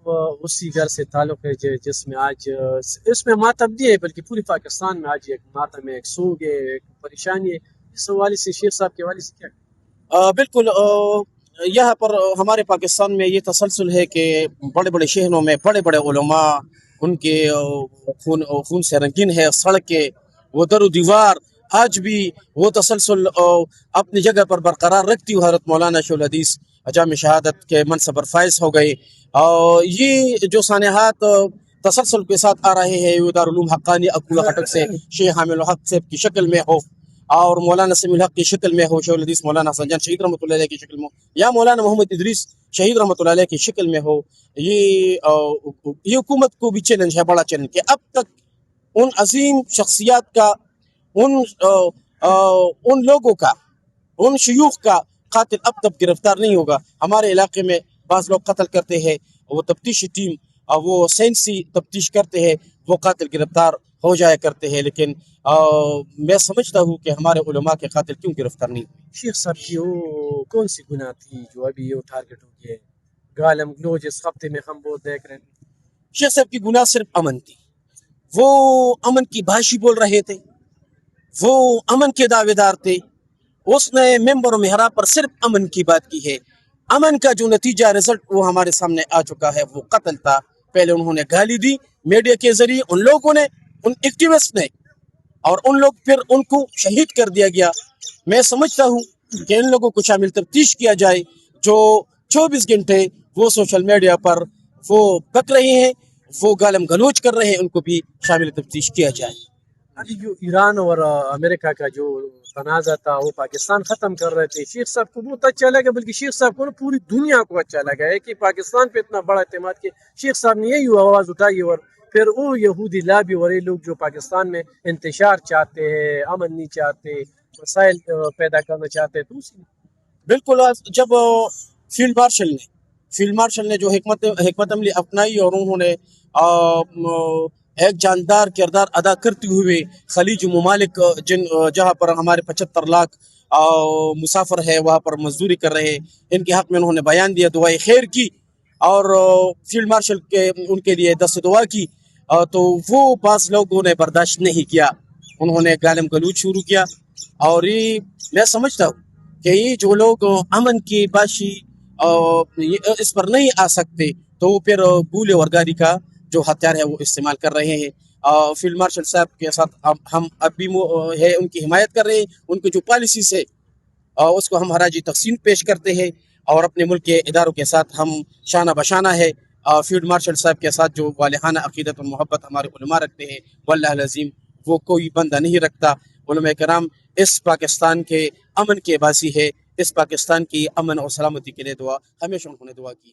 اسی گھر سے تعلق ہے جس میں آج اس میں ماتم نہیں ہے بلکہ پوری پاکستان میں آج ایک ماتم ہے، ایک سوگ ہے، ایک پریشانی ہے. اس حوالے سے شیخ صاحب کے حوالے سے کیا؟ بالکل یہاں پر ہمارے پاکستان میں یہ تسلسل ہے کہ بڑے بڑے شہروں میں بڑے بڑے علماء ان کے خون سے رنگین ہے سڑک کے وہ در و دیوار آج بھی وہ تسلسل اپنی جگہ پر برقرار رکھتی ہوئی حضرت مولانا شیخ الحدیث جامع شہادت کے منصب پر فائز ہو گئے. یہ جو سانحات تسلسل کے ساتھ آ رہے ہیں وہ دارالعلوم حقانی اکولہ خٹک سے شیخ حامد الحق صاحب کی شکل میں ہو اور مولانا سمیع الحق کی شکل میں ہو، شیخ الحدیث مولانا حسن جان شہید رحمۃ اللہ علیہ کی شکل میں ہو، یا مولانا محمد ادریس شہید رحمۃ اللہ علیہ کی شکل میں ہو. یہ حکومت کو بھی چیلنج ہے، بڑا چیلنج، کہ اب تک ان عظیم شخصیات کا ان لوگوں کا ان شیوخ کا قاتل اب تک گرفتار نہیں ہوگا. ہمارے علاقے میں بعض لوگ قتل کرتے ہیں، وہ تفتیشی ٹیم وہ سائنسی تفتیش کرتے ہیں، وہ قاتل گرفتار ہو جایا کرتے ہیں، لیکن میں سمجھتا ہوں کہ ہمارے علماء کے قاتل کیوں گرفتار نہیں ہوئے. شیخ صاحب کی وہ کون سی گناہ تھی جو ابھی وہ ٹارگٹ ہو گئے؟ گالم گلوچ اس ہفتے میں ہم بہت دیکھ رہے ہیں. شیخ صاحب کی گناہ صرف امن تھی، وہ امن کی بھاشی بول رہے تھے، وہ امن کے دعوے دار تھے. اس نے ممبر و محراب پر صرف امن کی بات کی ہے. امن کا جو نتیجہ رزلٹ وہ ہمارے سامنے آ چکا ہے، وہ قتل تھا. پہلے انہوں نے گالی دی میڈیا کے ذریعے، ان لوگوں نے، ان ایکٹیوسٹ نے، اور ان لوگ پھر ان کو شہید کر دیا گیا. میں سمجھتا ہوں کہ ان لوگوں کو شامل تفتیش کیا جائے جو 24 گھنٹے وہ سوشل میڈیا پر وہ بک رہے ہیں، وہ گالم گلوچ کر رہے ہیں، ان کو بھی شامل تفتیش کیا جائے. ابھی جو ایران اور امریکہ کا جو تنازع تھا وہ پاکستان ختم کر رہے تھے، شیخ صاحب کو بہت اچھا لگا، بلکہ شیخ صاحب کو پوری دنیا کو اچھا لگا ہے کہ پاکستان پہ اتنا بڑا اعتماد کہ شیخ صاحب نے یہی آواز اٹھائی. اور پھر وہ یہودی لابی اور یہ لوگ جو پاکستان میں انتشار چاہتے ہیں، امن نہیں چاہتے، مسائل پیدا کرنا چاہتے ہیں، تو اسی بالکل جب فیلڈ مارشل نے جو حکمت عملی اپنائی اور انہوں نے ایک جاندار کردار ادا کرتے ہوئے خلیج ممالک جہاں پر ہمارے 75 لاکھ مسافر ہے وہاں پر مزدوری کر رہے ہیں، ان کے حق میں انہوں نے بیان دیا، دعائے خیر کی اور فیلڈ مارشل کے ان کے لیے دست دعا کی. تو وہ بعض لوگوں نے برداشت نہیں کیا، انہوں نے گالم گلوچ شروع کیا. اور یہ میں سمجھتا ہوں کہ یہ جو لوگ امن کی باشی اس پر نہیں آ سکتے تو وہ پھر گولے اور گاڑی کا جو ہتھیار ہے وہ استعمال کر رہے ہیں. فیلڈ مارشل صاحب کے ساتھ ہم اب بھی ہے ان کی حمایت کر رہے ہیں، ان کی جو پالیسیز ہے اس کو ہم حراجی تقسیم پیش کرتے ہیں اور اپنے ملک کے اداروں کے ساتھ ہم شانہ بشانہ ہے. فیلڈ مارشل صاحب کے ساتھ جو والہانہ عقیدت اور محبت ہمارے علماء رکھتے ہیں، واللہ العظیم وہ کوئی بندہ نہیں رکھتا. علماء کرام اس پاکستان کے امن کے باعث ہے، اس پاکستان کی امن اور سلامتی کے لیے ہمیشہ انہوں نے دعا کی.